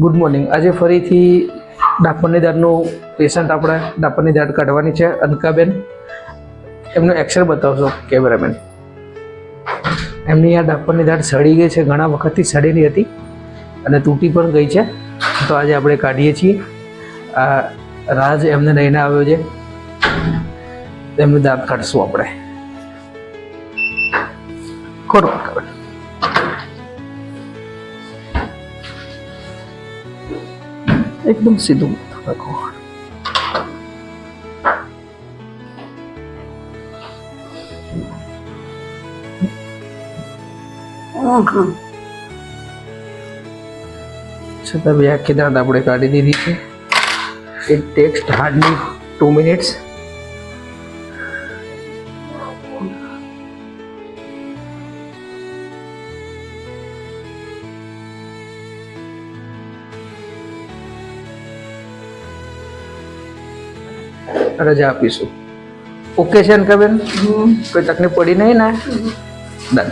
Good morning. આજે ફરીથી ડાપણની દાળનું patient આપણે ડાપણની દાળ કાઢવાની છે. અનકાબેન એમનો એક્સરે બતાવશો કેમેરામેન. એમની આ ડાપણની દાળ સડી ગઈ છે, ઘણા વખતથી સડેલી હતી અને તૂટી પણ ગઈ છે. તો આજે આપણે કાઢીએ છીએ. આ રાજ એમને લઈને આવ્યો છે, એમનું દાંત કાઢશું આપણે. ખોટો અનકાબેન. એકદમ સીધું રાખો. છતાં બી આખી દાંત આપણે કાઢી દીધી છે. It tax hardly 2 minutes. રજા આપીશું. ઓકે છે અનકાબેન? કોઈ તકલીફ પડી નહીં ને? ડન.